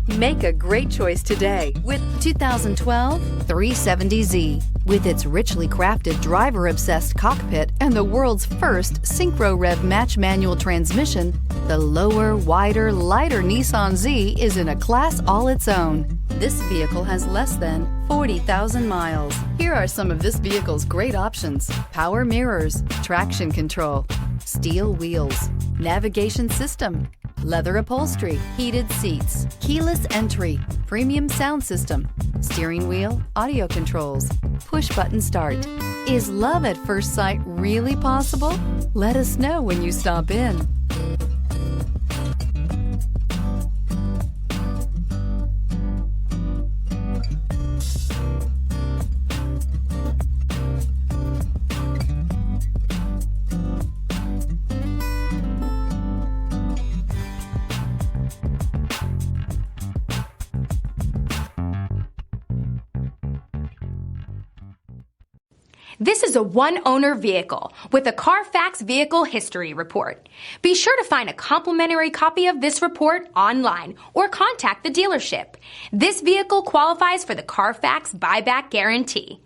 Make a great choice today with 2012 370Z. With its richly crafted driver-obsessed cockpit and the world's first Synchro-Rev match manual transmission, the lower, wider, lighter Nissan Z is in a class all its own. This vehicle has less than 40,000 miles. Here are some of this vehicle's great options: power mirrors, traction control, steel wheels, navigation system, leather upholstery, heated seats, keyless entry, premium sound system, steering wheel audio controls, push button start. Is love at first sight really possible? Let us know when you stop in. This is a one-owner vehicle with a Carfax Vehicle History Report. Be sure to find a complimentary copy of this report online or contact the dealership. This vehicle qualifies for the Carfax Buyback Guarantee.